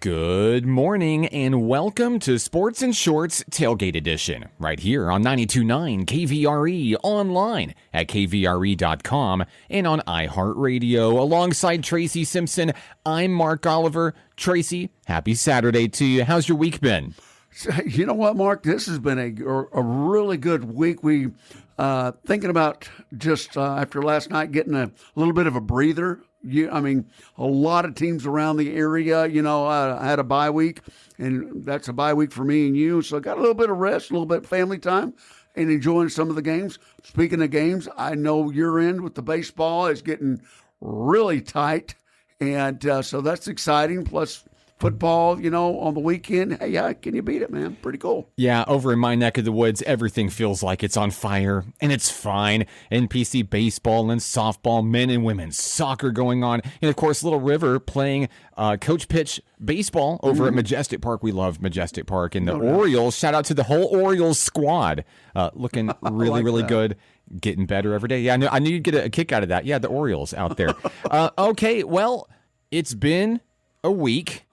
Good morning and welcome to Sports and Shorts Tailgate Edition, right here on 92.9 KVRE, online at kvre.com and on iHeartRadio. Alongside Tracy Simpson, I'm Mark Oliver. Tracy, happy Saturday to you. How's your week been? You know what, Mark? This has been a really good week. We thinking about just after last night getting a little bit of a breather. A lot of teams around the area, I had a bye week, and that's a bye week for me and you. So I got a little bit of rest, a little bit of family time, and enjoying some of the games. Speaking of games, I know your end with the baseball is getting really tight, and so that's exciting. Plus football, on the weekend. Hey, yeah, can you beat it, man? Pretty cool. Yeah, over in my neck of the woods, everything feels like it's on fire, and it's fine. NPC baseball and softball, men and women's soccer going on. And, of course, Little River playing coach pitch baseball over at Majestic Park. We love Majestic Park. And the Orioles, shout out to the whole Orioles squad, looking really good. Getting better every day. Yeah, I knew you'd get a kick out of that. Yeah, the Orioles out there. Okay, well, it's been a week.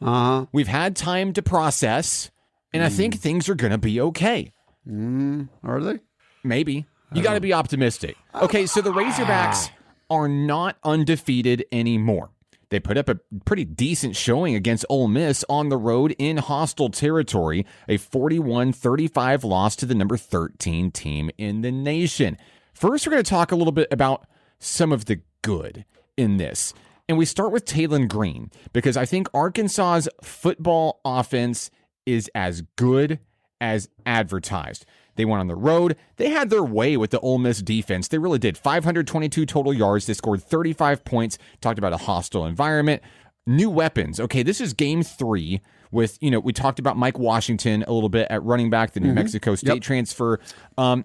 We've had time to process, and I think things are going to be okay. Are they? Maybe. You got to be optimistic. Okay, so the Razorbacks are not undefeated anymore. They put up a pretty decent showing against Ole Miss on the road in hostile territory, a 41-35 loss to the number 13 team in the nation. First, we're going to talk a little bit about some of the good in this. And we start with Taylen Green, because I think Arkansas's football offense is as good as advertised. They went on the road. They had their way with the Ole Miss defense. They really did. 522 total yards. They scored 35 points. Talked about a hostile environment. New weapons. Okay, this is game 3 with, we talked about Mike Washington a little bit at running back, the New Mexico State transfer.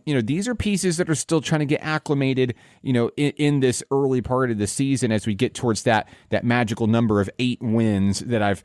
These are pieces that are still trying to get acclimated, in this early part of the season as we get towards that magical number of 8 wins that I've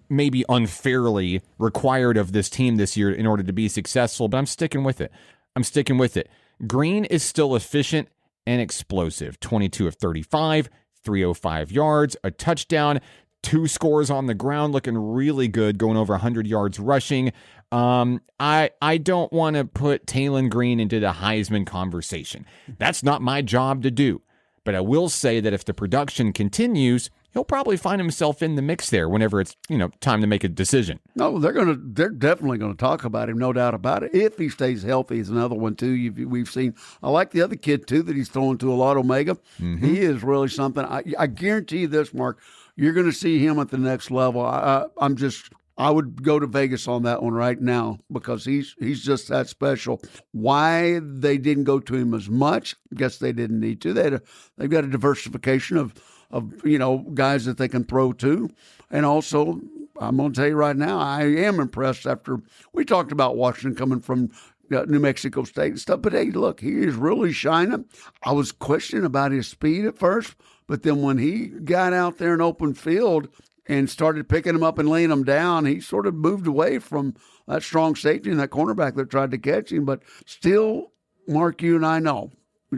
maybe unfairly required of this team this year in order to be successful, but I'm sticking with it. Green is still efficient and explosive. 22 of 35, 305 yards, a touchdown, 2 scores on the ground, looking really good, going over 100 yards rushing. I don't want to put Taylen Green into the Heisman conversation. That's not my job to do. But I will say that if the production continues, he'll probably find himself in the mix there whenever it's, time to make a decision. No, they're definitely going to talk about him, no doubt about it. If he stays healthy, is another one too. We've seen. I like the other kid too that he's throwing to a lot, Omega. He is really something. I guarantee you this, Mark. You're going to see him at the next level. I would go to Vegas on that one right now because he's just that special. Why they didn't go to him as much? I guess they didn't need to. They've got a diversification of guys that they can throw to, and also I'm going to tell you right now, I am impressed after we talked about Washington coming from New Mexico State and stuff. But hey, look, he is really shining. I was questioning about his speed at first, but then when he got out there in open field and started picking him up and laying him down, he sort of moved away from that strong safety and that cornerback that tried to catch him. But still, Mark, you and I know,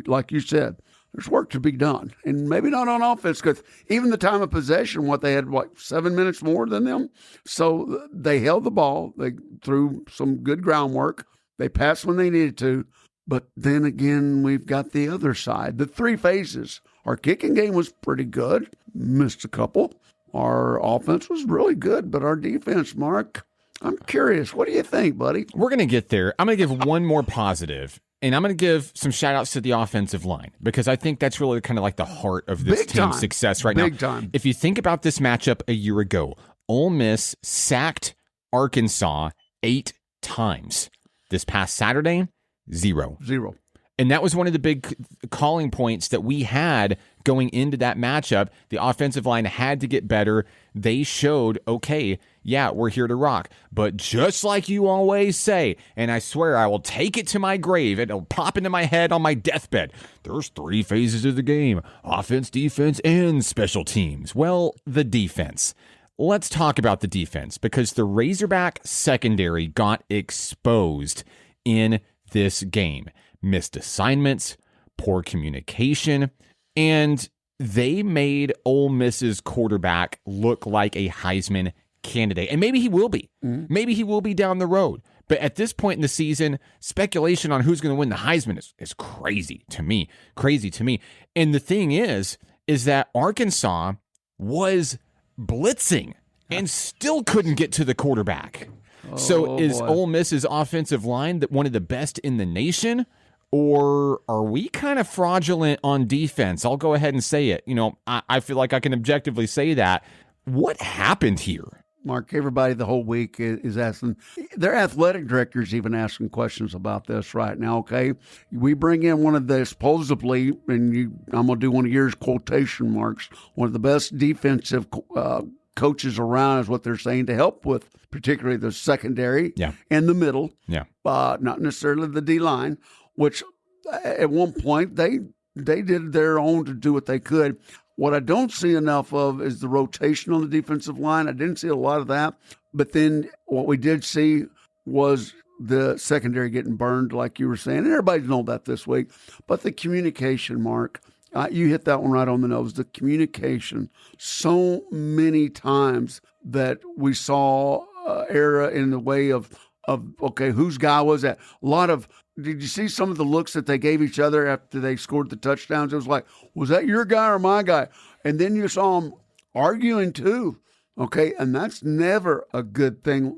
like you said, there's work to be done. And maybe not on offense, because even the time of possession, they had, 7 minutes more than them? So they held the ball. They threw some good groundwork. They passed when they needed to. But then again, we've got the other side, the 3 phases. Our kicking game was pretty good. Missed a couple. Our offense was really good, but our defense, Mark, I'm curious. What do you think, buddy? We're going to get there. I'm going to give one more positive, and I'm going to give some shout-outs to the offensive line because I think that's really kind of like the heart of this team's success right now. Big time. If you think about this matchup a year ago, Ole Miss sacked Arkansas 8 times. This past Saturday, 0. And that was one of the big calling points that we had going into that matchup. The offensive line had to get better. They showed, okay, yeah, we're here to rock. But just like you always say, and I swear I will take it to my grave, it'll pop into my head on my deathbed. There's 3 phases of the game: offense, defense, and special teams. Well, the defense. Let's talk about the defense because the Razorback secondary got exposed in this game. Missed assignments, poor communication, and they made Ole Miss's quarterback look like a Heisman candidate. And maybe he will be. Maybe he will be down the road. But at this point in the season, speculation on who's going to win the Heisman is crazy to me. Crazy to me. And the thing is that Arkansas was blitzing and still couldn't get to the quarterback. So is Ole Miss's offensive line one of the best in the nation? Or are we kind of fraudulent on defense? I'll go ahead and say it. I feel like I can objectively say that. What happened here? Mark, everybody the whole week is asking. Their athletic director's even asking questions about this right now, okay? We bring in one of the supposedly, and I'm going to do one of yours quotation marks, one of the best defensive coaches around is what they're saying to help with particularly the secondary and the middle. Yeah. Not necessarily the D-line, which at one point they did their own to do what they could. What I don't see enough of is the rotation on the defensive line. I didn't see a lot of that. But then what we did see was the secondary getting burned, like you were saying. And everybody's known that this week. But the communication, Mark, you hit that one right on the nose. The communication. So many times that we saw error in the way of okay, whose guy was that? A lot of. Did you see some of the looks that they gave each other after they scored the touchdowns? It was like, was that your guy or my guy? And then you saw them arguing too, okay? And that's never a good thing,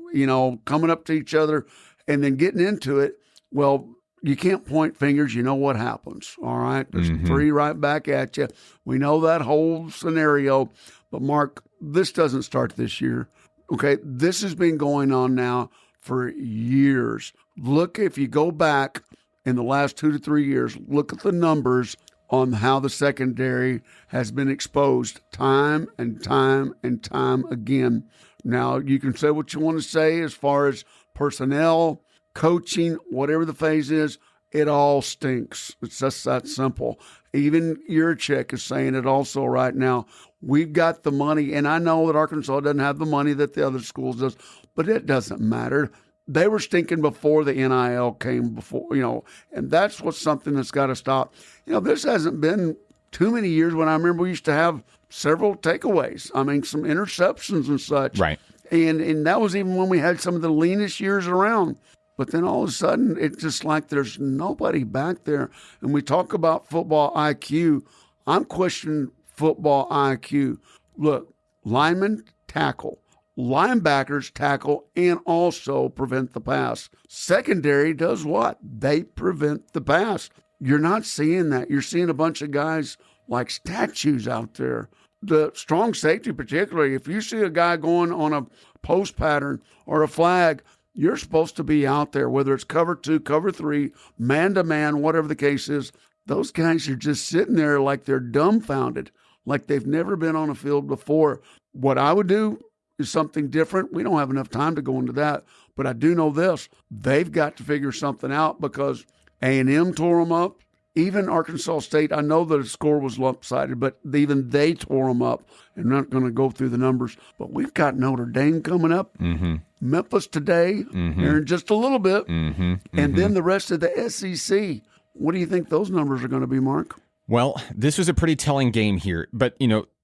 coming up to each other and then getting into it. Well, you can't point fingers. You know what happens, all right? There's three right back at you. We know that whole scenario. But, Mark, this doesn't start this year, okay? This has been going on now for years. Look, if you go back in the last 2 to 3 years, look at the numbers on how the secondary has been exposed time and time and time again. Now, you can say what you want to say as far as personnel, coaching, whatever the phase is, it all stinks. It's just that simple. Even Yurchek is saying it also right now. We've got the money, and I know that Arkansas doesn't have the money that the other schools does, but it doesn't matter. They were stinking before the NIL came before, and that's what's something that's got to stop. This hasn't been too many years when I remember we used to have several takeaways. I mean, some interceptions and such. Right. And that was even when we had some of the leanest years around. But then all of a sudden, it's just like there's nobody back there. And we talk about football IQ. I'm questioning football IQ. Look, linemen tackle. Linebackers tackle and also prevent the pass. Secondary does what? They prevent the pass. You're not seeing that. You're seeing a bunch of guys like statues out there. The strong safety particularly, if you see a guy going on a post pattern or a flag, you're supposed to be out there, whether it's cover 2, cover 3, man-to-man, whatever the case is. Those guys are just sitting there like they're dumbfounded, like they've never been on a field before. What I would do is something different. We don't have enough time to go into that, but I do know this. They've got to figure something out because A&M tore them up. Even Arkansas State, I know that the score was lopsided, but even they tore them up. I'm not going to go through the numbers, but we've got Notre Dame coming up, Memphis today, here in just a little bit, and then the rest of the SEC. What do you think those numbers are going to be, Mark? Well, this was a pretty telling game here, but,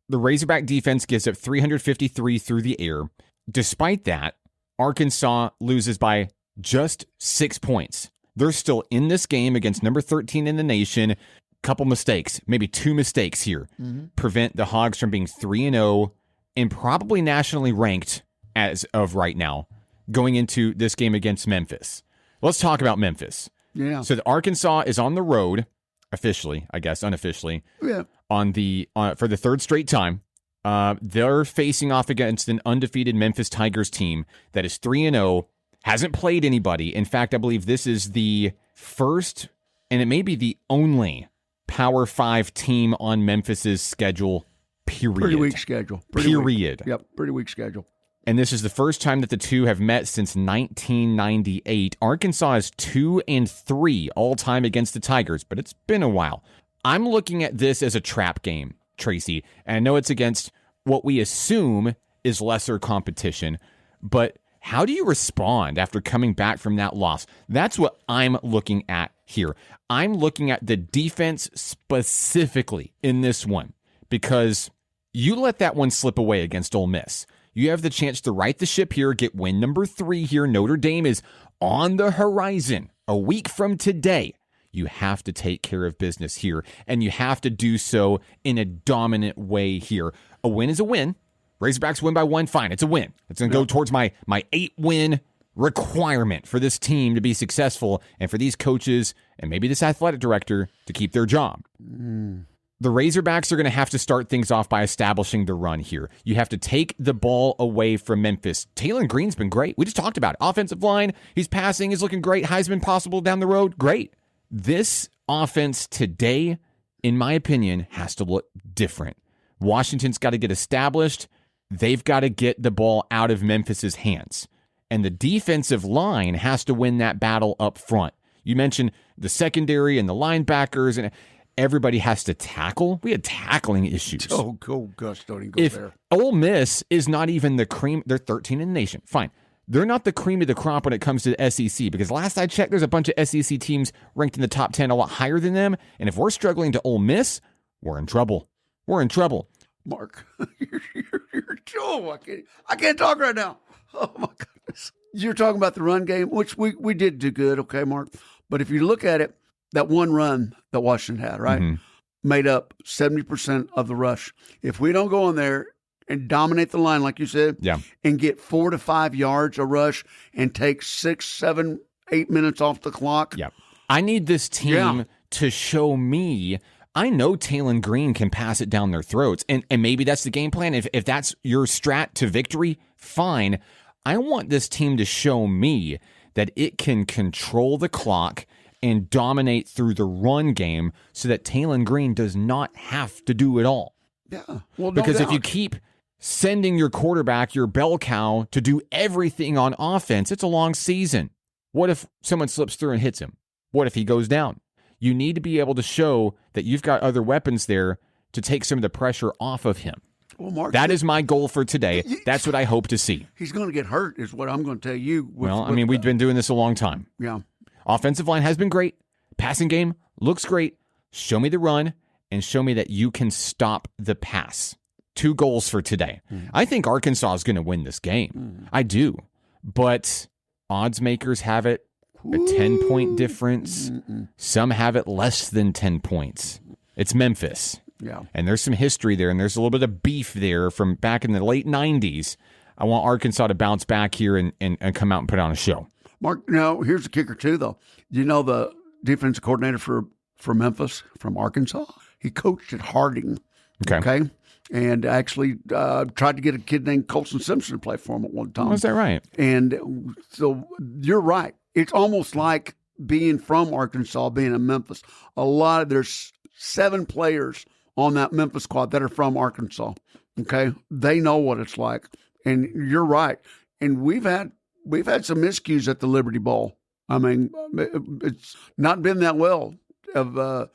the Razorback defense gives up 353 through the air. Despite that, Arkansas loses by just 6 points. They're still in this game against number 13 in the nation. Couple mistakes, maybe 2 mistakes here, prevent the Hogs from being 3-0 and probably nationally ranked as of right now going into this game against Memphis. Let's talk about Memphis. Yeah. So the Arkansas is on the road, officially, I guess, unofficially. Yeah. For the third straight time. They're facing off against an undefeated Memphis Tigers team that is 3-0, hasn't played anybody. In fact, I believe this is the first, and it may be the only Power 5 team on Memphis's schedule, period. Pretty weak schedule. Period. Yep, pretty weak schedule. And this is the first time that the two have met since 1998. Arkansas is 2-3 all time against the Tigers, but it's been a while. I'm looking at this as a trap game, Tracy, and I know it's against what we assume is lesser competition, but how do you respond after coming back from that loss? That's what I'm looking at here. I'm looking at the defense specifically in this one because you let that one slip away against Ole Miss. You have the chance to right the ship here, get win number 3 here. Notre Dame is on the horizon. A week from today, you have to take care of business here, and you have to do so in a dominant way here. A win is a win. Razorbacks win by 1, fine. It's a win. It's going to go towards my 8-win requirement for this team to be successful and for these coaches and maybe this athletic director to keep their job. The Razorbacks are going to have to start things off by establishing the run here. You have to take the ball away from Memphis. Taylon Green's been great. We just talked about it. Offensive line, he's passing, he's looking great. Heisman possible down the road, great. This offense today, in my opinion, has to look different. Washington's got to get established. They've got to get the ball out of Memphis's hands. And the defensive line has to win that battle up front. You mentioned the secondary and the linebackers, and everybody has to tackle. We had tackling issues. Oh, gosh, don't even go If there. Ole Miss is not even the cream, they're 13 in the nation. Fine. They're not the cream of the crop when it comes to the SEC, because last I checked, there's a bunch of SEC teams ranked in the top 10 a lot higher than them. And if we're struggling to Ole Miss, we're in trouble. We're in trouble. Mark, you're Joe. I can't talk right now. Oh, my goodness. You're talking about the run game, which we did do good, okay, Mark? But if you look at it, that one run that Washington had, right, made up 70% of the rush. If we don't go in there and dominate the line, like you said, and get 4 to 5 yards a rush and take 6, 7, 8 minutes off the clock. I need this team to show me. I know Taylon Green can pass it down their throats, and maybe that's the game plan. If that's your strat to victory, fine. I want this team to show me that it can control the clock and dominate through the run game so that Taylon Green does not have to do it all. Yeah. Well, because if you keep sending your quarterback, your bell cow, to do everything on offense, it's a long season. What if someone slips through and hits him? What if he goes down? You need to be able to show that you've got other weapons there to take some of the pressure off of him. Well, Mark, that is my goal for today. That's what I hope to see. He's going to get hurt is what I'm going to tell you. We've been doing this a long time. Yeah. Offensive line has been great. Passing game looks great. Show me the run and show me that you can stop the pass. 2 goals for today. I think Arkansas is going to win this game. I do. But odds makers have it a 10-point difference. Some have it less than 10 points. It's Memphis. Yeah. And there's some history there, and there's a little bit of beef there from back in the late 90s. I want Arkansas to bounce back here and come out and put on a show. Mark, now, here's the kicker, too, though. You know the defensive coordinator for Memphis from Arkansas? He coached at Harding. Okay? And actually tried to get a kid named Colson Simpson to play for him at one time. Was that right? And so you're right. It's almost like being from Arkansas, being in Memphis. There's 7 players on that Memphis squad that are from Arkansas. Okay? They know what it's like. And you're right. And we've had some miscues at the Liberty Bowl. I mean, it's not been that well of a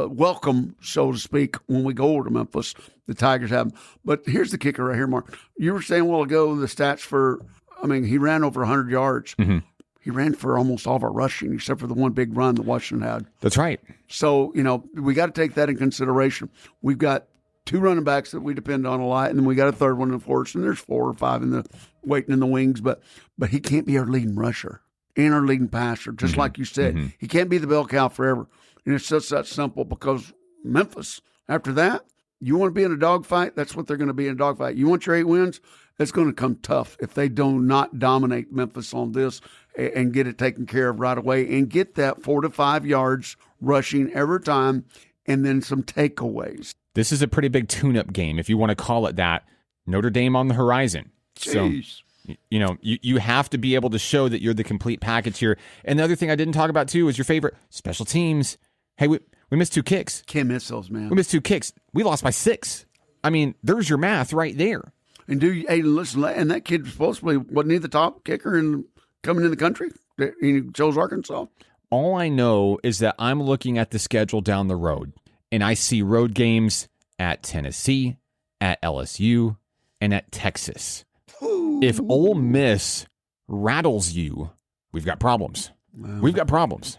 welcome, so to speak, when we go over to Memphis. The Tigers have. But here's the kicker right here, Mark. You were saying a while ago the stats he ran over 100 yards. He ran for almost all of our rushing, except for the one big run that Washington had. That's right. So, we got to take that in consideration. We've got 2 running backs that we depend on a lot, and then we got a third one, of course, and there's 4 or 5 waiting in the wings. But he can't be our leading rusher and our leading passer, just like you said. He can't be the bell cow forever. And it's just that simple, because Memphis, after that, you want to be in a dogfight, that's what they're going to be in a dogfight. You want your 8 wins, it's going to come tough if they do not dominate Memphis on this and get it taken care of right away and get that 4 to 5 yards rushing every time and then some takeaways. This is a pretty big tune-up game, if you want to call it that. Notre Dame on the horizon. Jeez. So, you have to be able to show that you're the complete package here. And the other thing I didn't talk about, too, is your favorite special teams. Hey, we missed 2 kicks. Can't miss those, man. We missed 2 kicks. We lost by 6. I mean, there's your math right there. And listen, and that kid supposedly wasn't he the top kicker coming in the country? He chose Arkansas. All I know is that I'm looking at the schedule down the road, and I see road games at Tennessee, at LSU, and at Texas. Ooh. If Ole Miss rattles you, we've got problems. We've got problems.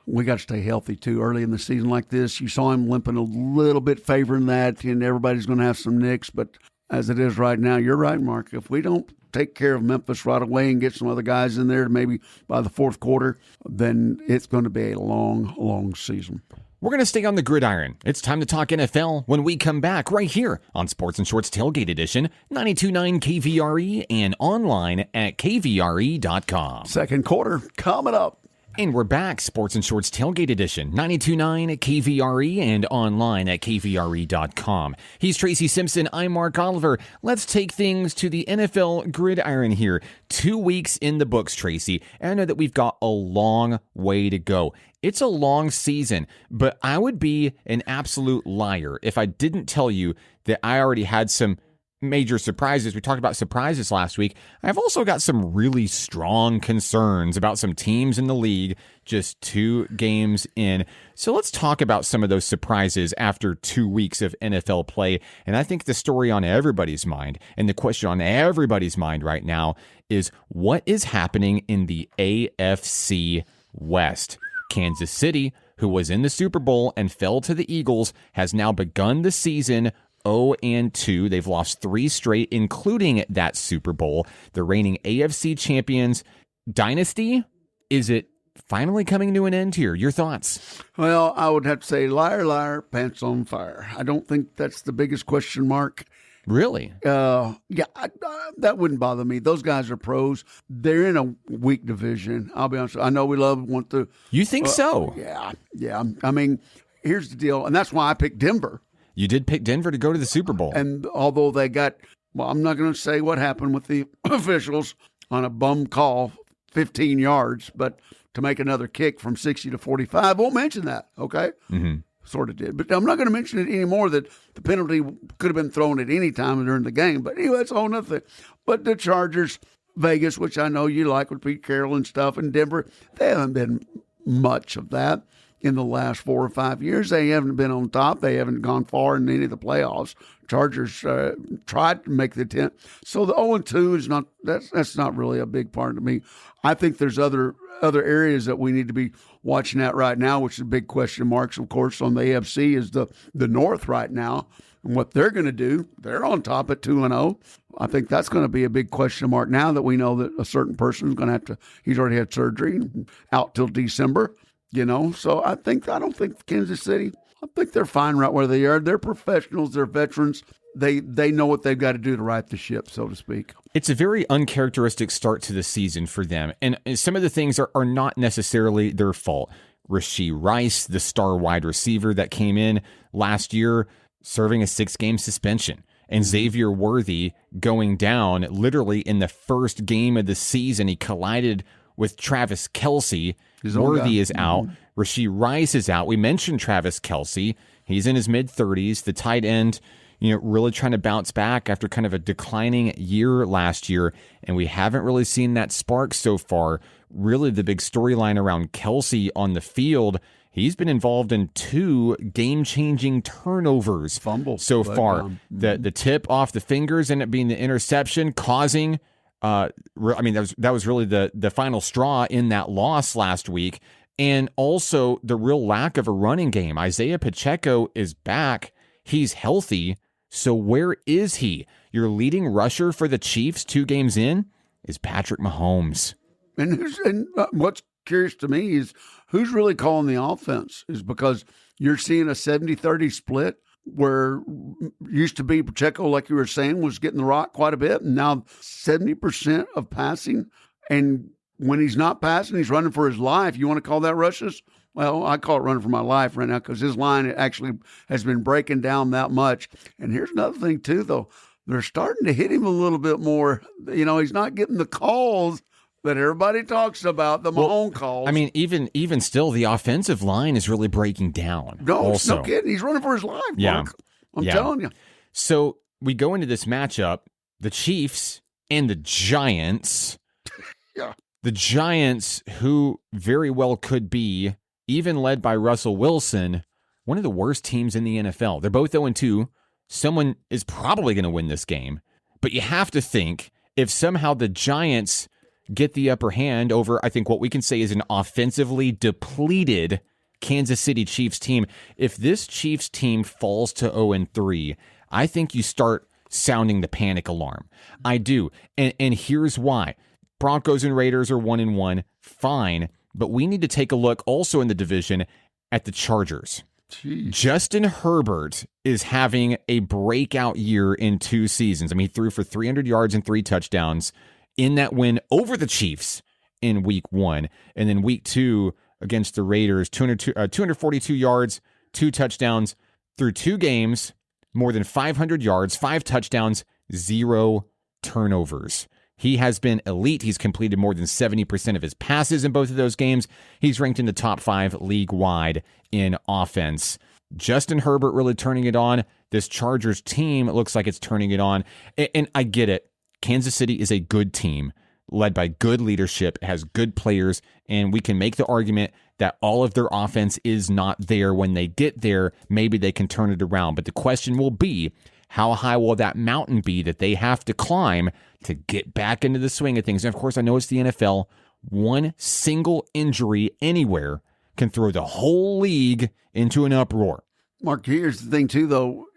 We got to stay healthy, too. Early in the season like this, you saw him limping a little bit, favoring that, and everybody's going to have some nicks. But as it is right now, you're right, Mark. If we don't take care of Memphis right away and get some other guys in there maybe by the fourth quarter, then it's going to be a long, long season. We're going to stay on the gridiron. It's time to talk NFL when we come back right here on Sports and Shorts Tailgate Edition, 92.9 KVRE and online at kvre.com. Second quarter coming up. And we're back, Sports and Shorts Tailgate Edition, 92.9 KVRE and online at kvre.com. He's Tracy Simpson. I'm Mark Oliver. Let's take things to the NFL gridiron here. 2 weeks in the books, Tracy. And I know that we've got a long way to go. It's a long season, but I would be an absolute liar if I didn't tell you that I already had some major surprises. We talked about surprises last week. I've also got some really strong concerns about some teams in the league just 2 games in. So let's talk about some of those surprises after 2 weeks of NFL play. And I think the story on everybody's mind and the question on everybody's mind right now is what is happening in the AFC West? Kansas City, who was in the Super Bowl and fell to the Eagles, has now begun the season 0-2. They've lost 3 straight, including that Super Bowl. The reigning AFC champions. Dynasty, is it finally coming to an end here? Your thoughts? Well, I would have to say liar, liar, pants on fire. I don't think that's the biggest question mark. Really? Yeah, that wouldn't bother me. Those guys are pros. They're in a weak division. I'll be honest. I know we want to. You think so? Yeah. I mean, here's the deal, and that's why I picked Denver. You did pick Denver to go to the Super Bowl. And although they got, well, I'm not going to say what happened with the officials on a bum call, 15 yards, but to make another kick from 60 to 45, won't mention that, okay? Mm-hmm. Sort of did. But I'm not going to mention it anymore that the penalty could have been thrown at any time during the game. But anyway, that's a whole nother thing. But the Chargers, Vegas, which I know you like with Pete Carroll and stuff, and Denver, they haven't been much of that in the last 4 or 5 years. They haven't been on top. They haven't gone far in any of the playoffs. Chargers tried to make the attempt. So the 0-2 is not, that's not really a big part of me. I think there's other areas that we need to be watching at right now, which is big question marks, of course, on the AFC is the North right now. And what they're going to do, they're on top at 2-0. I think that's going to be a big question mark now that we know that a certain person is going to have to, he's already had surgery out till December, So I don't think Kansas City, I think they're fine right where they are. They're professionals, they're veterans. They know what they've got to do to right the ship, so to speak. It's a very uncharacteristic start to the season for them. And some of the things are not necessarily their fault. Rashee Rice, the star wide receiver that came in last year, serving a 6-game suspension. And Xavier Worthy going down literally in the first game of the season. He collided with Travis Kelce. Worthy is out. Rashee Rice is out. We mentioned Travis Kelce. He's in his mid-30s. The tight end, really trying to bounce back after kind of a declining year last year, and we haven't really seen that spark so far. Really, the big storyline around Kelce on the field, he's been involved in 2 game-changing turnovers so far. The tip off the fingers and it being the interception causing, that was really the final straw in that loss last week, and also the real lack of a running game. Isaiah Pacheco is back. He's healthy. So where is he? Your leading rusher for the Chiefs 2 games in is Patrick Mahomes. And what's curious to me is who's really calling the offense is because you're seeing a 70-30 split where used to be Pacheco, like you were saying, was getting the rock quite a bit. And now 70% of passing. And when he's not passing, he's running for his life. You want to call that rushes? Well, I call it running for my life right now because his line actually has been breaking down that much. And here's another thing, too, though. They're starting to hit him a little bit more. He's not getting the calls that everybody talks about, the Mahomes calls. I mean, even still, the offensive line is really breaking down. No, it's no kidding. He's running for his life, Mark. I'm telling you. So we go into this matchup, the Chiefs and the Giants. Yeah. The Giants, who very well could be, even led by Russell Wilson, one of the worst teams in the NFL. They're both 0-2. Someone is probably going to win this game. But you have to think, if somehow the Giants get the upper hand over, I think what we can say is an offensively depleted Kansas City Chiefs team, if this Chiefs team falls to 0-3, I think you start sounding the panic alarm. I do. And here's why. Broncos and Raiders are 1-1. Fine. But we need to take a look also in the division at the Chargers. Jeez. Justin Herbert is having a breakout year in 2 seasons. I mean, he threw for 300 yards and 3 touchdowns in that win over the Chiefs in week 1. And then week 2 against the Raiders, 242 yards, 2 touchdowns through 2 games, more than 500 yards, 5 touchdowns, 0 turnovers. He has been elite. He's completed more than 70% of his passes in both of those games. He's ranked in the top 5 league-wide in offense. Justin Herbert really turning it on. This Chargers team looks like it's turning it on. And I get it. Kansas City is a good team led by good leadership, has good players, and we can make the argument that all of their offense is not there. When they get there, maybe they can turn it around. But the question will be, how high will that mountain be that they have to climb to get back into the swing of things? And of course, I know it's the NFL. One single injury anywhere can throw the whole league into an uproar. Mark, here's the thing, too, though.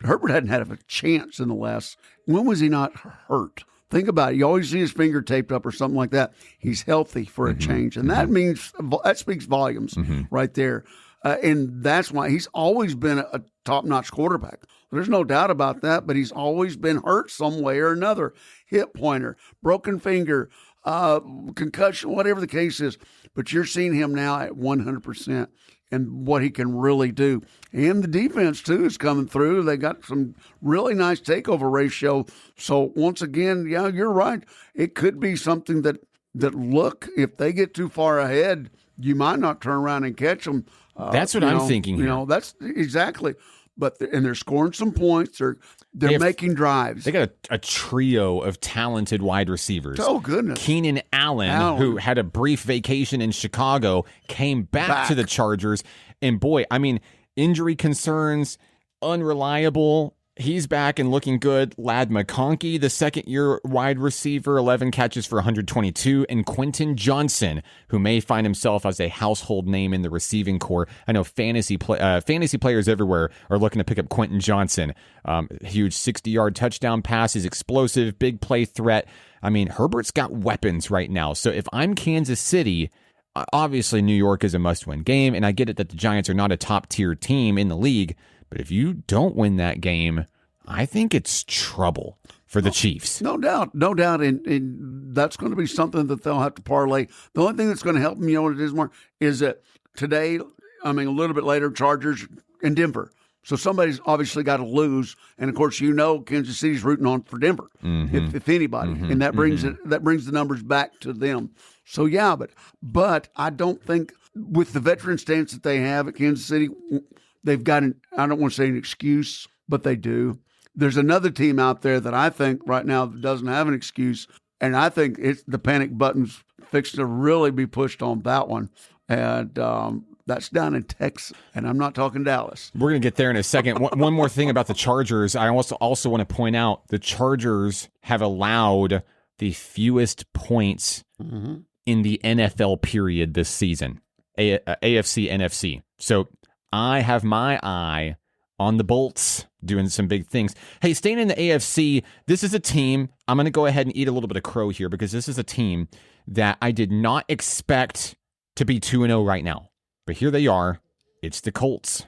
Herbert hadn't had a chance in the last. When was he not hurt? Think about it. You always see his finger taped up or something like that. He's healthy for a change. And that speaks volumes right there. And that's why he's always been a top-notch quarterback. There's no doubt about that, but he's always been hurt some way or another. Hip pointer, broken finger, concussion, whatever the case is. But you're seeing him now at 100% and what he can really do. And the defense, too, is coming through. They got some really nice takeover ratio. So, once again, yeah, you're right. It could be something that look, if they get too far ahead, you might not turn around and catch them. That's what I'm thinking here. That's exactly. But they're scoring some points. They're making drives. They got a trio of talented wide receivers. Oh, goodness. Keenan Allen, who had a brief vacation in Chicago, came back to the Chargers. And boy, I mean, injury concerns, unreliable. He's back and looking good. Ladd McConkey, the second-year wide receiver, 11 catches for 122. And Quentin Johnson, who may find himself as a household name in the receiving corps. I know fantasy players everywhere are looking to pick up Quentin Johnson. Huge 60-yard touchdown pass. He's explosive, big play threat. I mean, Herbert's got weapons right now. So if I'm Kansas City, obviously New York is a must-win game, and I get it that the Giants are not a top-tier team in the league. But if you don't win that game, I think it's trouble for the Chiefs. No doubt. And that's going to be something that they'll have to parlay. The only thing that's going to help them, you know what it is, Mark, is that today, a little bit later, Chargers and Denver. So somebody's obviously got to lose. And, of course, Kansas City's rooting on for Denver, if anybody. And that brings the numbers back to them. So, yeah, but I don't think with the veteran stance that they have at Kansas City, they've got I don't want to say an excuse, but they do. There's another team out there that I think right now doesn't have an excuse, and I think it's the panic button's fixed to really be pushed on that one. And that's down in Texas, and I'm not talking Dallas. We're going to get there in a second. One more thing about the Chargers. I also want to point out the Chargers have allowed the fewest points in the NFL period this season, AFC, NFC. So I have my eye on the Bolts doing some big things. Hey, staying in the AFC, this is a team, I'm going to go ahead and eat a little bit of crow here because this is a team that I did not expect to be 2-0 right now. But here they are. It's the Colts.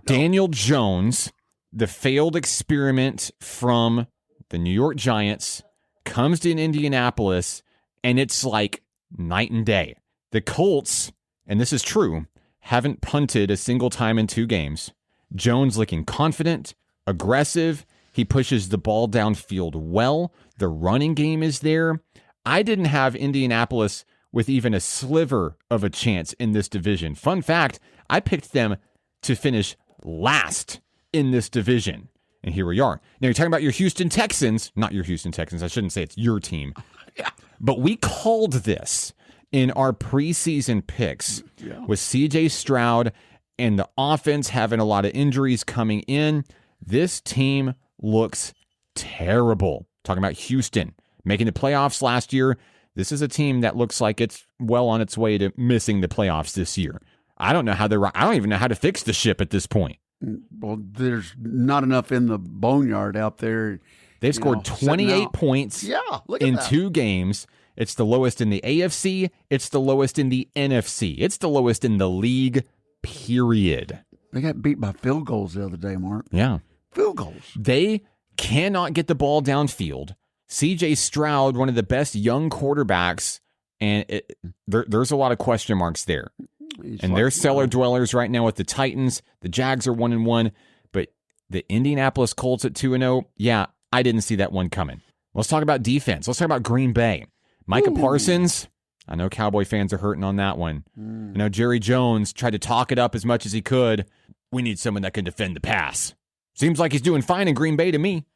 Daniel Jones, the failed experiment from the New York Giants, comes to Indianapolis, and it's like night and day. The Colts, and this is true, haven't punted a single time in 2 games. Jones looking confident, aggressive. He pushes the ball downfield well. The running game is there. I didn't have Indianapolis with even a sliver of a chance in this division. Fun fact, I picked them to finish last in this division. And here we are. Now, you're talking about your Houston Texans. Not your Houston Texans. I shouldn't say it's your team. Yeah. But we called this in our preseason picks with C.J. Stroud and the offense having a lot of injuries coming in. This team looks terrible. Talking about Houston making the playoffs last year. This is a team that looks like it's well on its way to missing the playoffs this year. I don't even know how to fix the ship at this point. Well, there's not enough in the boneyard out there. They've scored 28 points Look at in that. 2 games. It's the lowest in the AFC. It's the lowest in the NFC. It's the lowest in the league, period. They got beat by field goals the other day, Mark. Yeah. Field goals. They cannot get the ball downfield. CJ Stroud, one of the best young quarterbacks, and there's a lot of question marks there. They're cellar dwellers right now with the Titans. The Jags are 1-1, but the Indianapolis Colts at 2-0, yeah, I didn't see that one coming. Let's talk about defense. Let's talk about Green Bay. Micah Parsons, I know Cowboy fans are hurting on that one. I know Jerry Jones tried to talk it up as much as he could. We need someone that can defend the pass. Seems like he's doing fine in Green Bay to me.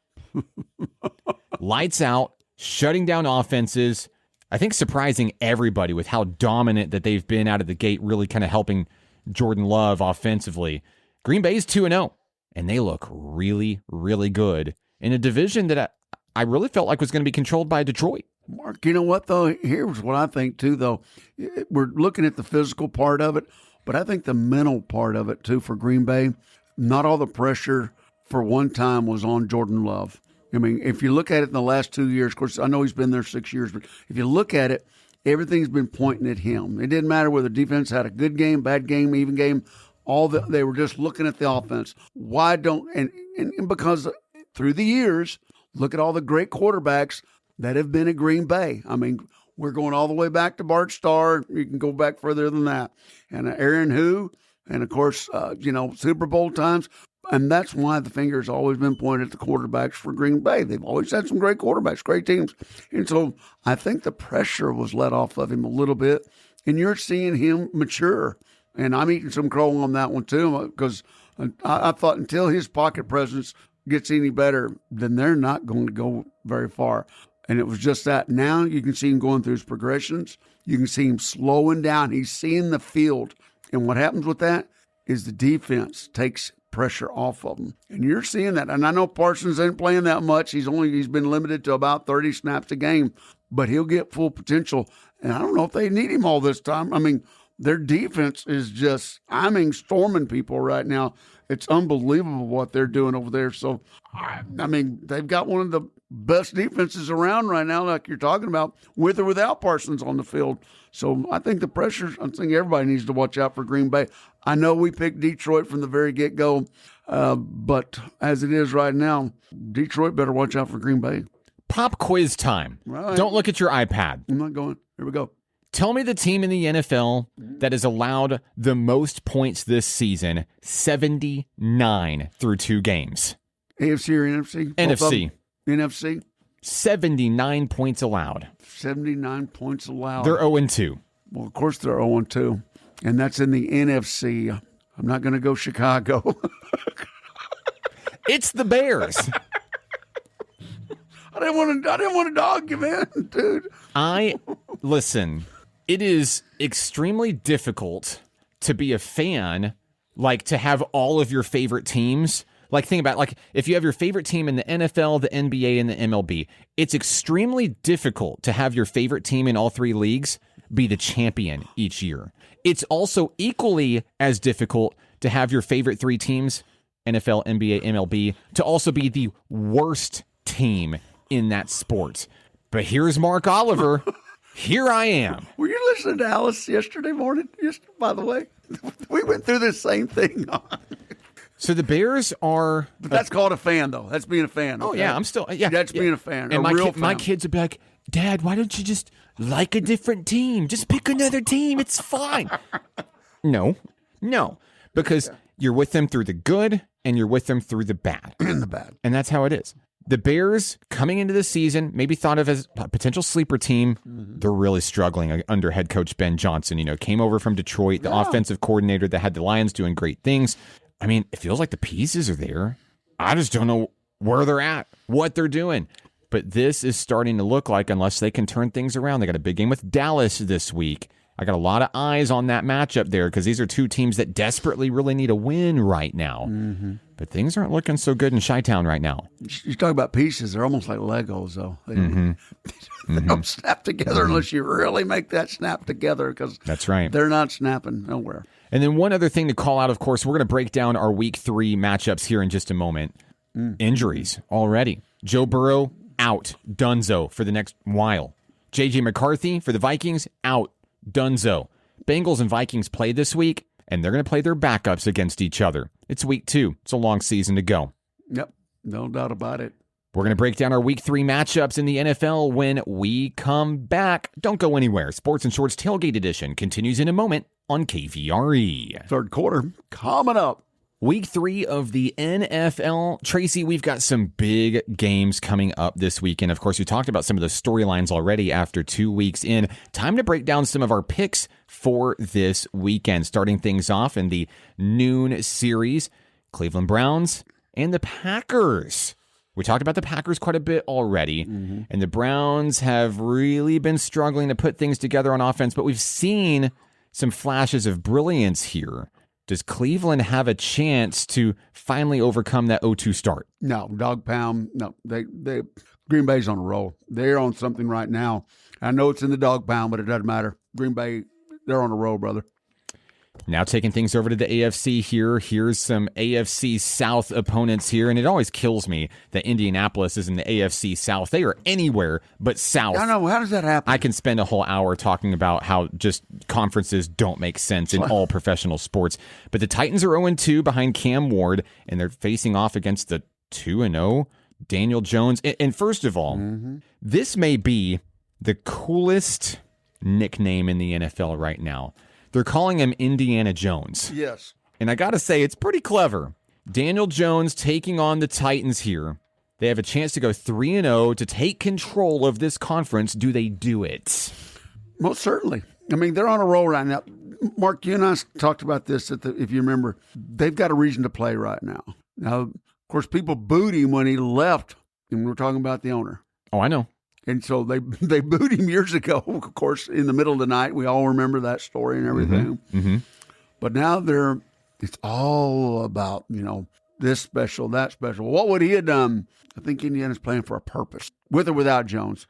Lights out, shutting down offenses. I think surprising everybody with how dominant that they've been out of the gate, really kind of helping Jordan Love offensively. Green Bay's 2-0, and they look really, really good in a division that I really felt like was going to be controlled by Detroit. Mark, you know what, though? Here's what I think, too, though. We're looking at the physical part of it, but I think the mental part of it, too, for Green Bay, not all the pressure for one time was on Jordan Love. I mean, if you look at it in the last 2 years, of course, I know he's been there 6 years, but if you look at it, everything's been pointing at him. It didn't matter whether defense had a good game, bad game, even game. They were just looking at the offense. Why don't and because through the years, look at all the great quarterbacks that have been at Green Bay. I mean, we're going all the way back to Bart Starr. You can go back further than that. And Aaron Who, and of course, Super Bowl times. And that's why the finger's always been pointed at the quarterbacks for Green Bay. They've always had some great quarterbacks, great teams. And so I think the pressure was let off of him a little bit. And you're seeing him mature. And I'm eating some crow on that one, too, because I thought until his pocket presence gets any better, then they're not going to go very far. And it was just that. Now you can see him going through his progressions. You can see him slowing down. He's seeing the field. And what happens with that is the defense takes pressure off of him. And you're seeing that. And I know Parsons ain't playing that much. He's been limited to about 30 snaps a game, but he'll get full potential. And I don't know if they need him all this time. I mean, their defense is just, storming people right now. It's unbelievable what they're doing over there. So, I mean, they've got one of the best defenses around right now, like you're talking about, with or without Parsons on the field. So I think I think everybody needs to watch out for Green Bay. I know we picked Detroit from the very get-go, but as it is right now, Detroit better watch out for Green Bay. Pop quiz time. Right. Don't look at your iPad. I'm not going. Here we go. Tell me the team in the NFL that has allowed the most points this season, 79 through 2 games. AFC or NFC? NFC. NFC? 79 points allowed. 79 points allowed. They're 0-2. Well, of course they're 0-2. And that's in the NFC. I'm not going to go Chicago. It's the Bears. I didn't want to dog you, man, dude. Listen, it is extremely difficult to be a fan, like to have all of your favorite teams. Like, think about, like, if you have your favorite team in the NFL, the NBA, and the MLB, it's extremely difficult to have your favorite team in all 3 leagues be the champion each year. It's also equally as difficult to have your favorite 3 teams, NFL, NBA, MLB, to also be the worst team in that sport. But here's Mark Oliver. Here I am. Were you listening to Alice yesterday morning? By the way, we went through the same thing. So the Bears are... But that's called a fan, though. That's being a fan. Oh, okay? yeah, I'm still... Yeah, that's being a fan, and real fan. My kids would be like, Dad, why don't you just like a different team? Just pick another team. It's fine. No. Because you're with them through the good and you're with them through the bad. And the bad. And that's how it is. The Bears, coming into the season, maybe thought of as a potential sleeper team. They're really struggling under head coach Ben Johnson. Came over from Detroit, the offensive coordinator that had the Lions doing great things. I mean, it feels like the pieces are there. I just don't know where they're at, what they're doing. But this is starting to look like, unless they can turn things around, they got a big game with Dallas this week. I got a lot of eyes on that matchup there because these are 2 teams that desperately really need a win right now. But things aren't looking so good in Chi-Town right now. You talk about pieces. They're almost like Legos, though. They don't snap together unless you really make that snap together because that's right. They're not snapping nowhere. And then one other thing to call out, of course, we're going to break down our week 3 matchups here in just a moment. Injuries already. Joe Burrow, out. Dunzo for the next while. J.J. McCarthy for the Vikings, out. Dunzo. Bengals and Vikings play this week, and they're going to play their backups against each other. It's week 2. It's a long season to go. Yep, no doubt about it. We're going to break down our week 3 matchups in the NFL when we come back. Don't go anywhere. Sports and Shorts Tailgate Edition continues in a moment on KVRE. Third quarter coming up. Week 3 of the NFL. Tracy, we've got some big games coming up this weekend. Of course, we talked about some of the storylines already after 2 weeks in. Time to break down some of our picks for this weekend. Starting things off in the noon series, Cleveland Browns and the Packers. We talked about the Packers quite a bit already, and the Browns have really been struggling to put things together on offense, but we've seen some flashes of brilliance here. Does Cleveland have a chance to finally overcome that 0-2 start? No, dog pound. No, they Green Bay's on a roll. They're on something right now. I know it's in the dog pound, but it doesn't matter. Green Bay, they're on a roll, brother. Now taking things over to the AFC here. Here's some AFC South opponents here, and it always kills me that Indianapolis is in the AFC South. They are anywhere but South. I know. How does that happen? I can spend a whole hour talking about how just conferences don't make sense in all professional sports. But the Titans are 0-2 behind Cam Ward, and they're facing off against the 2-0 Daniel Jones. And first of all, this may be the coolest nickname in the NFL right now. They're calling him Indiana Jones. Yes. And I got to say, it's pretty clever. Daniel Jones taking on the Titans here. They have a chance to go 3-0 to take control of this conference. Do they do it? Most certainly. I mean, they're on a roll right now. Mark, you and I talked about this, if you remember. They've got a reason to play right now. Now, of course, people booed him when he left, and we're talking about the owner. Oh, I know. And so they booed him years ago, of course, in the middle of the night. We all remember that story and everything. But now it's all about, this special, that special. What would he have done? I think Indiana's playing for a purpose, with or without Jones.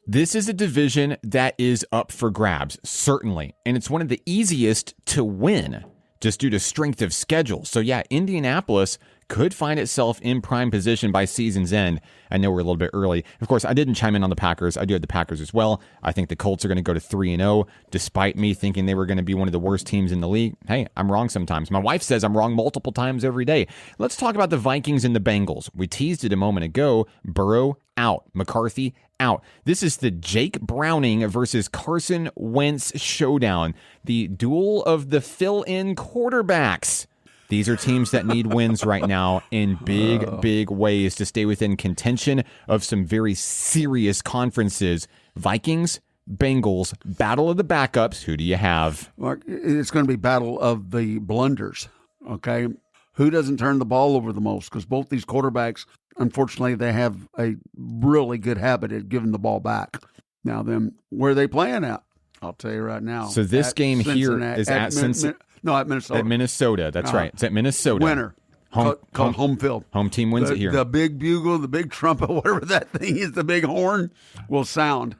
This is a division that is up for grabs, certainly. And it's one of the easiest to win, just due to strength of schedule. So yeah, Indianapolis could find itself in prime position by season's end. I know we're a little bit early. Of course, I didn't chime in on the Packers. I do have the Packers as well. I think the Colts are going to go to 3-0, despite me thinking they were going to be one of the worst teams in the league. Hey, I'm wrong sometimes. My wife says I'm wrong multiple times every day. Let's talk about the Vikings and the Bengals. We teased it a moment ago. Burrow out. McCarthy out. This is the Jake Browning versus Carson Wentz showdown. The duel of the fill-in quarterbacks. These are teams that need wins right now in big ways to stay within contention of some very serious conferences. Vikings, Bengals, battle of the backups. Who do you have? Mark, it's going to be battle of the blunders, okay? Who doesn't turn the ball over the most? Because both these quarterbacks, unfortunately, they have a really good habit at giving the ball back. Now, then, where are they playing at? I'll tell you right now. So this game here is at Cincinnati. No, at Minnesota. At Minnesota, that's right. It's at Minnesota. Winner. Called home field. Home team wins it here. The big bugle, the big trumpet, whatever that thing is, the big horn will sound.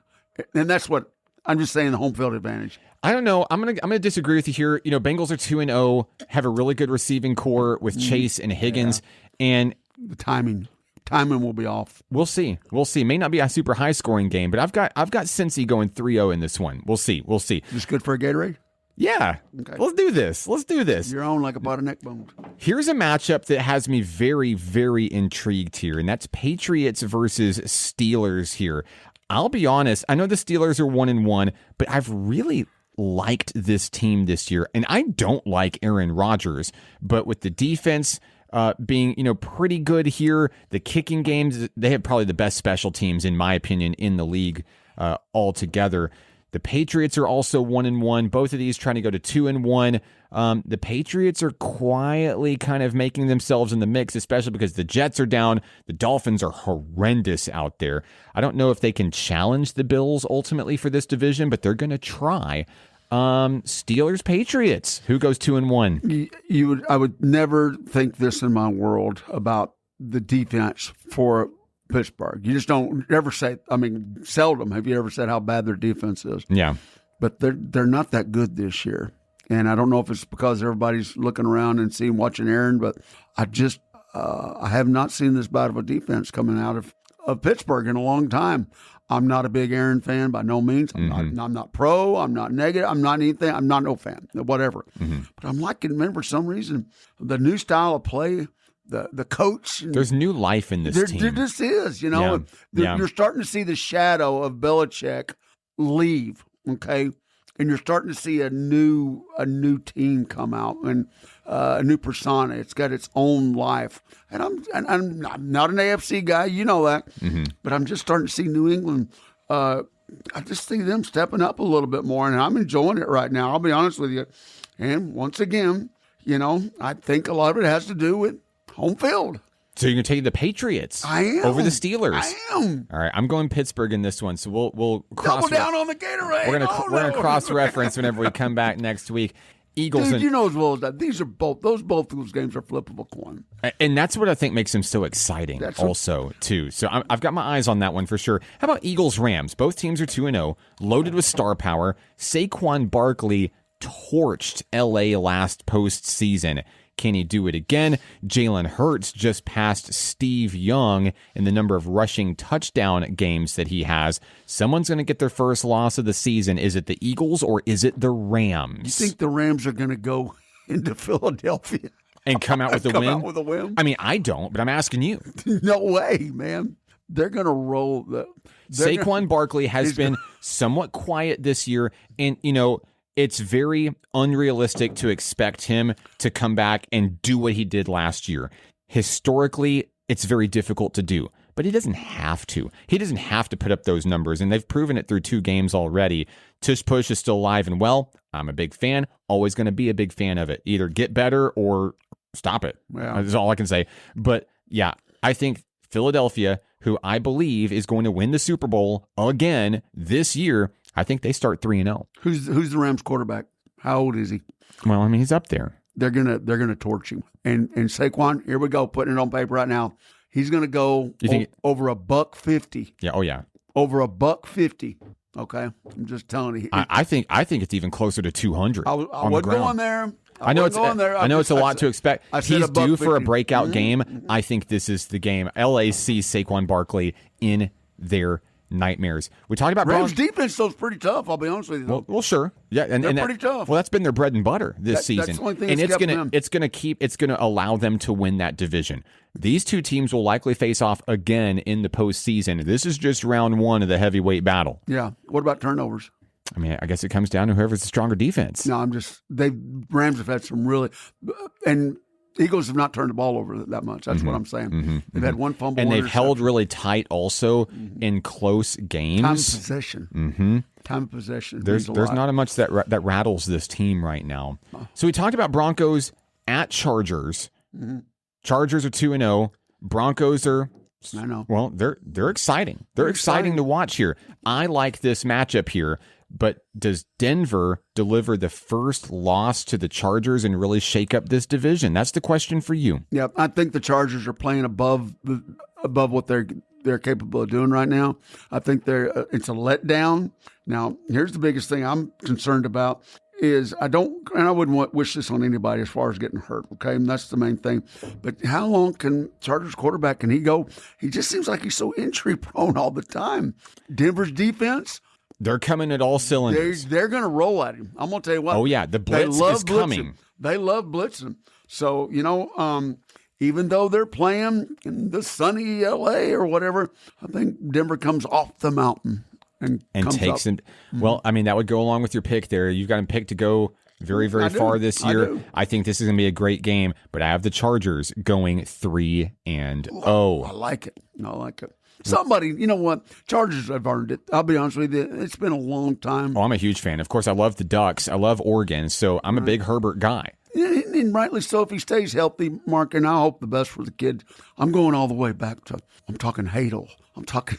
And that's what I'm just saying, the home field advantage. I don't know. I'm gonna disagree with you here. Bengals are 2-0, have a really good receiving core with Chase and Higgins, and the timing will be off. We'll see. May not be a super high scoring game, but I've got Cincy going 3-0 in this one. We'll see. Just good for a Gatorade? Yeah. Okay. Let's do this. You're on like a pot of neck bones. Here's a matchup that has me very, very intrigued here, and that's Patriots versus Steelers here. I'll be honest, I know the Steelers are 1-1, but I've really liked this team this year, and I don't like Aaron Rodgers, but with the defense being pretty good here, the kicking games, they have probably the best special teams, in my opinion, in the league altogether. The Patriots are also 1-1. Both of these trying to go to 2-1. The Patriots are quietly kind of making themselves in the mix, especially because the Jets are down. The Dolphins are horrendous out there. I don't know if they can challenge the Bills ultimately for this division, but they're going to try. Steelers, Patriots. Who goes 2-1? I would never think this in my world about the defense for Pittsburgh. You just don't ever say, seldom have you ever said how bad their defense is. Yeah. But they're not that good this year. And I don't know if it's because everybody's looking around and watching Aaron, but I have not seen this bad of a defense coming out of Pittsburgh in a long time. I'm not a big Aaron fan by no means. I'm not pro. I'm not negative. I'm not anything. I'm not no fan, whatever. But I'm liking, remember, for some reason, the new style of play, the coach. There's new life in this team. There just is, You're starting to see the shadow of Belichick leave, okay? And you're starting to see a new team come out and a new persona. It's got its own life. And I'm not an AFC guy, you know that. But I'm just starting to see New England. I just see them stepping up a little bit more, and I'm enjoying it right now. I'll be honest with you. And once again, I think a lot of it has to do with home field. So you're going to take the Patriots over the Steelers. I am. All right, I'm going Pittsburgh in this one, so we'll cross. Double down on the Gatorade. We're going to cross-reference whenever we come back next week. Eagles. Dude, you know as well as that. Both those games are flippable coin. And that's what I think makes them so exciting too. So I've got my eyes on that one for sure. How about Eagles-Rams? Both teams are 2-0, loaded with star power. Saquon Barkley torched L.A. last postseason. Can he do it again? Jalen Hurts just passed Steve Young in the number of rushing touchdown games that he has. Someone's going to get their first loss of the season. Is it the Eagles or is it the Rams? You think the Rams are going to go into Philadelphia and come out with a win? Out with a win? I mean, I don't, but I'm asking you. No way, man. They're going to roll. Saquon Barkley has been somewhat quiet this year, and it's very unrealistic to expect him to come back and do what he did last year. Historically, it's very difficult to do, but he doesn't have to. He doesn't have to put up those numbers, and they've proven it through 2 games already. Tush Push is still alive and well. I'm a big fan, always going to be a big fan of it. Either get better or stop it. Yeah. That's all I can say. But yeah, I think Philadelphia, who I believe is going to win the Super Bowl again this year, I think they start 3-0. Who's the Rams quarterback? How old is he? Well, I mean, he's up there. They're gonna torch him. And Saquon, here we go, putting it on paper right now. He's gonna go over $150. Yeah. Oh yeah. Over $150. Okay, I'm just telling you. I think it's even closer to 200. I wasn't going there. I know it's a lot to expect. He's due for a breakout game. I think this is the game. LA sees Saquon Barkley in their nightmares. We talked about Rams defense, though, is pretty tough. I'll be honest with you. Well, sure, yeah, and they're pretty tough. Well, that's been their bread and butter this season, that's the only thing and it's going to allow them to win that division. These 2 teams will likely face off again in the postseason. This is just round 1 of the heavyweight battle. Yeah. What about turnovers? I mean, I guess it comes down to whoever's the stronger defense. No, Rams have had some really, and Eagles have not turned the ball over that much. That's what I'm saying. They've had one fumble. And they've held really tight also in close games. Time of possession. Time of possession. There's not much that rattles this team right now. So we talked about Broncos at Chargers. Chargers are 2-0. Broncos are... I know. Well, they're exciting. They're exciting to watch here. I like this matchup here. But does Denver deliver the first loss to the Chargers and really shake up this division? That's the question for you. Yeah, I think the Chargers are playing above what they're capable of doing right now. I think it's a letdown. Now, here's the biggest thing I'm concerned about is I wouldn't wish this on anybody as far as getting hurt, okay? And that's the main thing. But how long can Chargers quarterback, can he go? He just seems like he's so injury prone all the time. Denver's defense, they're coming at all cylinders. They're going to roll at him. I'm going to tell you what. Oh, yeah. The blitz is coming. They love blitzing. So, even though they're playing in the sunny L.A. or whatever, I think Denver comes off the mountain and takes him. Well, I mean, that would go along with your pick there. You've got him picked to go very, very far this year. I think this is going to be a great game, but I have the Chargers going 3-0. I like it. Somebody, you know what? Chargers have earned it. I'll be honest with you. It's been a long time. Oh, I'm a huge fan. Of course, I love the Ducks. I love Oregon, so I'm a big Herbert guy. And rightly so if he stays healthy, Mark, and I hope the best for the kid. I'm going all the way back to, I'm talking Hadel. I'm talking...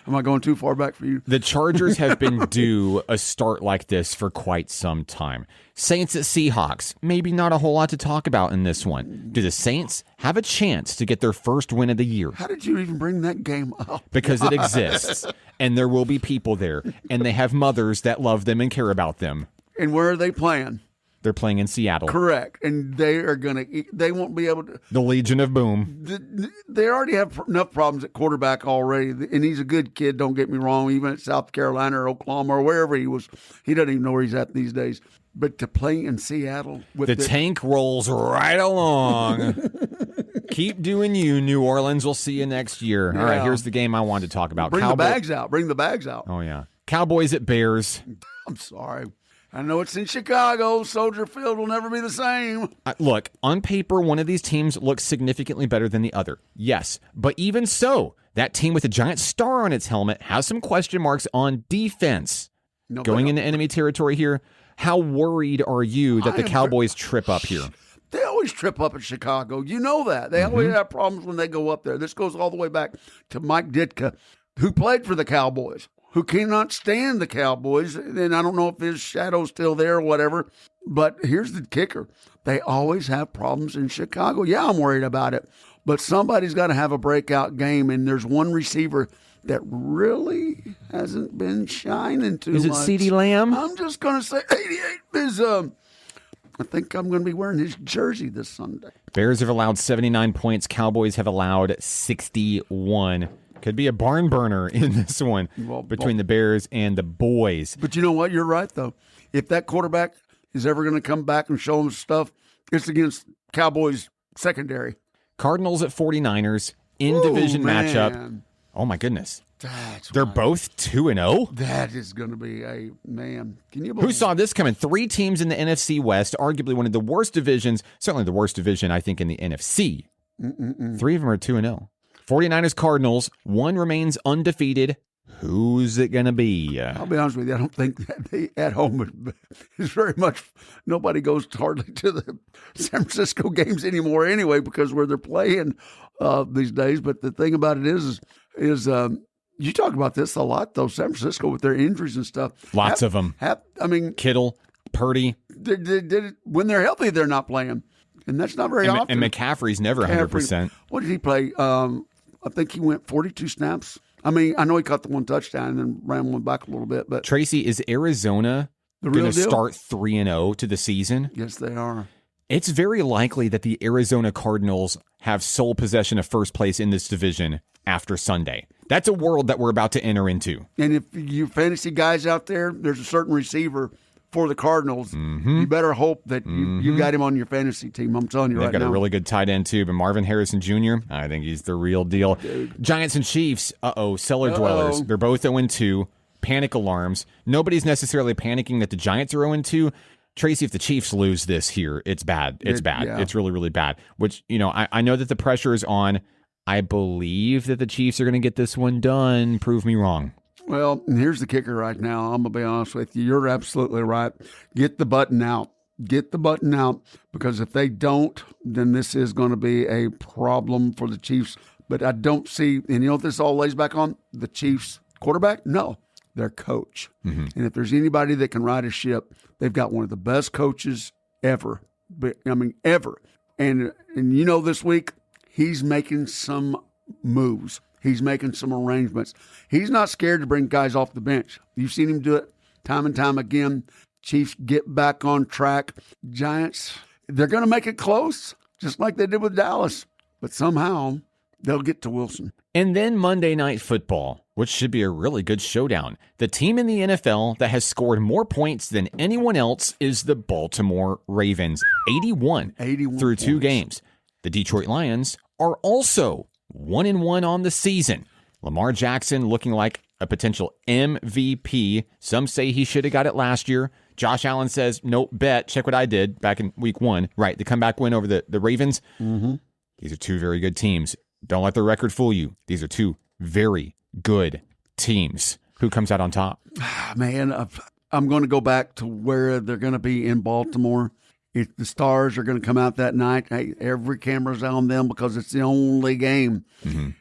Am I going too far back for you? The Chargers have been due a start like this for quite some time. Saints at Seahawks, maybe not a whole lot to talk about in this one. Do the Saints have a chance to get their first win of the year? How did you even bring that game up? Because it exists, and there will be people there, and they have mothers that love them and care about them. And where are they playing? They're playing in Seattle. Correct. And they won't be able to. The Legion of Boom. They already have enough problems at quarterback already. And he's a good kid, don't get me wrong, even at South Carolina or Oklahoma or wherever he was. He doesn't even know where he's at these days. But to play in Seattle with the tank rolls right along. Keep doing you, New Orleans. We'll see you next year. All right, here's the game I wanted to talk about. Bring the bags out. Bring the bags out. Oh, yeah. Cowboys at Bears. I'm sorry. I know it's in Chicago. Soldier Field will never be the same. Look, on paper, one of these teams looks significantly better than the other. Yes, but even so, that team with a giant star on its helmet has some question marks on defense. Going into enemy territory here, how worried are you that the Cowboys trip up here? They always trip up at Chicago. You know that. They always have problems when they go up there. This goes all the way back to Mike Ditka, who played for the Cowboys, who cannot stand the Cowboys. And I don't know if his shadow's still there or whatever. But here's the kicker. They always have problems in Chicago. Yeah, I'm worried about it. But somebody's got to have a breakout game. And there's one receiver that really hasn't been shining too much. Is it CeeDee Lamb? I'm just going to say 88 is... I think I'm going to be wearing his jersey this Sunday. Bears have allowed 79 points. Cowboys have allowed 61. Could be a barn burner in this one between the Bears and the boys. But you know what? You're right, though. If that quarterback is ever going to come back and show them stuff, it's against Cowboys secondary. Cardinals at 49ers in division matchup. Oh, my goodness. They're both 2-0? That is going to be a, man. Can you believe? Who saw this coming? 3 teams in the NFC West, arguably one of the worst divisions, certainly the worst division, I think, in the NFC. 3 of them are 2-0. 49ers, Cardinals, one remains undefeated. Who's it going to be? I'll be honest with you. I don't think that at home is very much. Nobody goes hardly to the San Francisco games anymore anyway because where they're playing these days. But the thing about it is you talk about this a lot, though, San Francisco with their injuries and stuff. Lots of them. I mean, Kittle, Purdy. When they're healthy, they're not playing. And that's not very often. And McCaffrey's never 100%. What did he play? I think he went 42 snaps. I mean, I know he caught the one touchdown and then ran one back a little bit. But Tracy, is Arizona going to start 3-0 to the season? Yes, they are. It's very likely that the Arizona Cardinals have sole possession of first place in this division after Sunday. That's a world that we're about to enter into. And if you fantasy guys out there, there's a certain receiver for the Cardinals. You better hope that you got him on your fantasy team. I'm telling you right now. They've got a really good tight end, too. But Marvin Harrison Jr., I think he's the real deal. Dude. Giants and Chiefs, cellar dwellers. They're both 0-2. Panic alarms. Nobody's necessarily panicking that the Giants are 0-2. Tracy, if the Chiefs lose this here, it's bad. It's bad. Yeah. It's really, really bad. Which, I know that the pressure is on. I believe that the Chiefs are going to get this one done. Prove me wrong. Well, here's the kicker right now. I'm going to be honest with you. You're absolutely right. Get the button out. Get the button out, because if they don't, then this is going to be a problem for the Chiefs. But I don't see, and you know what this all lays back on? The Chiefs quarterback? No, their coach. And if there's anybody that can ride a ship, they've got one of the best coaches ever. Ever. And this week, he's making some moves. He's making some arrangements. He's not scared to bring guys off the bench. You've seen him do it time and time again. Chiefs get back on track. Giants, they're going to make it close, just like they did with Dallas. But somehow, they'll get to Wilson. And then Monday Night Football, which should be a really good showdown. The team in the NFL that has scored more points than anyone else is the Baltimore Ravens. 81 through 2 games. The Detroit Lions are also 1-1 on the season. Lamar Jackson looking like a potential MVP. Some say he should have got it last year. Josh Allen says, nope, bet. Check what I did back in week 1. Right, the comeback win over the Ravens. These are 2 very good teams. Don't let the record fool you. These are 2 very good teams. Who comes out on top? Man, I'm going to go back to where they're going to be in Baltimore. If the Stars are going to come out that night, hey, every camera's on them because it's the only game.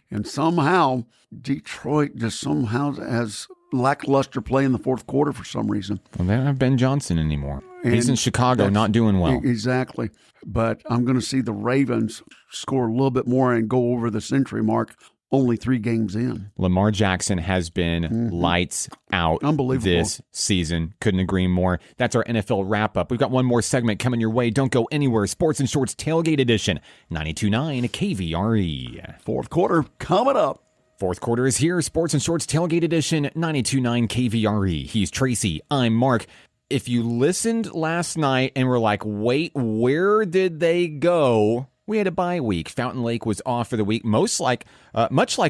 And somehow, Detroit just has lackluster play in the fourth quarter for some reason. Well, they don't have Ben Johnson anymore. He's in Chicago, not doing well. Exactly. But I'm going to see the Ravens score a little bit more and go over the century mark only 3 games in. Lamar Jackson has been lights out Unbelievable. this season. Couldn't agree more. That's our NFL wrap-up. We've got one more segment coming your way. Don't go anywhere. Sports and Shorts Tailgate Edition, 92.9 KVRE. Fourth quarter coming up. Fourth quarter is here. Sports and Shorts Tailgate Edition, 92.9 KVRE. He's Tracy. I'm Mark. If you listened last night and were like, wait, where did they go? We had a bye week. Fountain Lake was off for the week, much like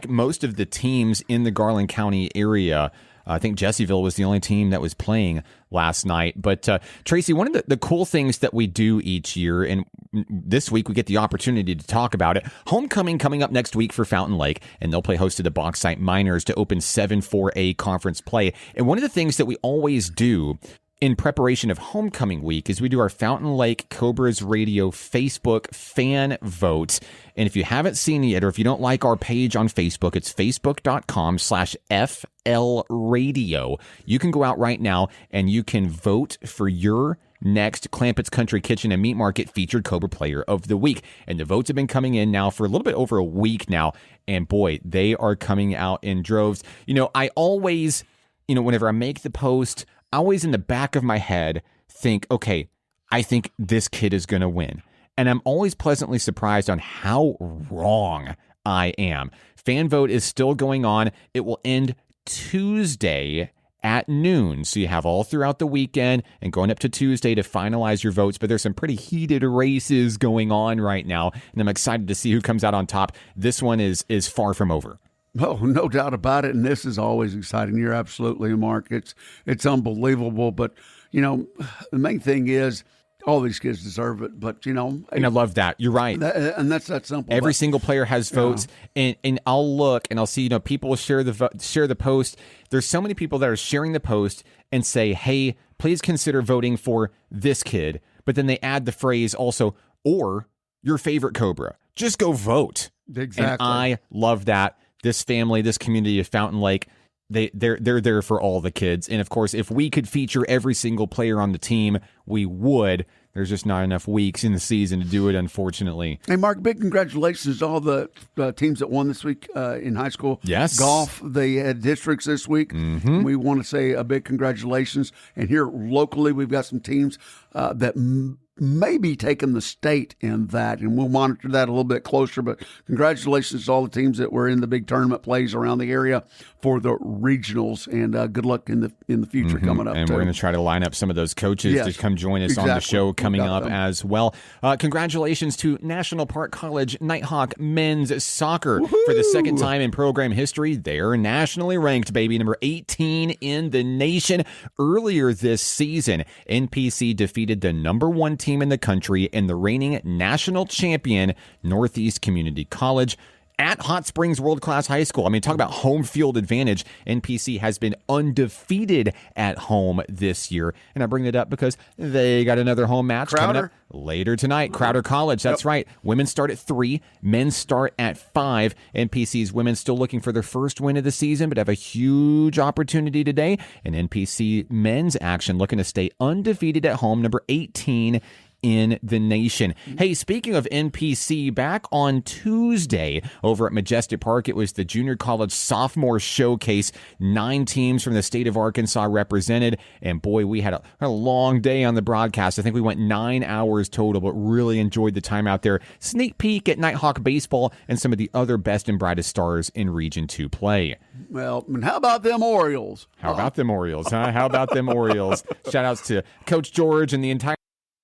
most of the teams in the Garland County area. I think Jessieville was the only team that was playing last night. But Tracy, one of the cool things that we do each year, and this week we get the opportunity to talk about it, homecoming coming up next week for Fountain Lake, and they'll play host to the Bauxite Miners to open 7-4A conference play. And one of the things that we always do in preparation of homecoming week is we do our Fountain Lake Cobras Radio Facebook fan vote. And if you haven't seen it yet, or if you don't like our page on Facebook, it's facebook.com/FL Radio. You can go out right now and you can vote for your next Clampett's Country Kitchen and Meat Market featured Cobra Player of the Week. And the votes have been coming in now for a little bit over a week now. And boy, they are coming out in droves. I always, whenever I make the post, I always in the back of my head think, okay, I think this kid is going to win. And I'm always pleasantly surprised on how wrong I am. Fan vote is still going on. It will end Tuesday at noon. So you have all throughout the weekend and going up to Tuesday to finalize your votes. But there's some pretty heated races going on right now. And I'm excited to see who comes out on top. This one is far from over. Oh, no doubt about it. And this is always exciting. You're absolutely, Mark. It's unbelievable. But, the main thing is all these kids deserve it. But, And I love that. You're right. And that's that simple. Every single player has votes. And I'll look and I'll see, people share the post. There's so many people that are sharing the post and say, hey, please consider voting for this kid. But then they add the phrase also, or your favorite Cobra. Just go vote. Exactly. And I love that. This family, this community of Fountain Lake, they're there for all the kids. And, of course, if we could feature every single player on the team, we would. There's just not enough weeks in the season to do it, unfortunately. Hey, Mark, big congratulations to all the teams that won this week in high school. Yes. Golf, they had districts this week. Mm-hmm. We want to say a big congratulations. And here locally, we've got some teams that may be taking the state in that, and we'll monitor that a little bit closer. But congratulations to all the teams that were in the big tournament plays around the area for the regionals, and good luck in the future coming up. And we're going to try to line up some of those coaches to come join us on the show coming up as well. Congratulations to National Park College Nighthawk men's soccer. Woo-hoo! For the second time in program history. They're nationally ranked, baby, number 18 in the nation. Earlier this season, NPC defeated the number 1 team in the country and the reigning national champion, Northeast Community College, at Hot Springs World Class High School. I mean, talk about home field advantage. NPC has been undefeated at home this year. And I bring it up because they got another home match coming up later tonight. Crowder College, that's right. Women start at 3, men start at 5. NPC's women still looking for their first win of the season, but have a huge opportunity today. And NPC men's action looking to stay undefeated at home, number 18 in the nation. Hey, speaking of NPC, back on Tuesday over at Majestic Park, it was the Junior College Sophomore Showcase. 9 teams from the state of Arkansas represented, and boy, we had a long day on the broadcast. I think we went 9 hours total, but really enjoyed the time out there. Sneak peek at Nighthawk baseball and some of the other best and brightest stars in Region 2 play. Well, and how about them Orioles? How about them Orioles, huh? How about them Orioles? Shout outs to Coach George and the entire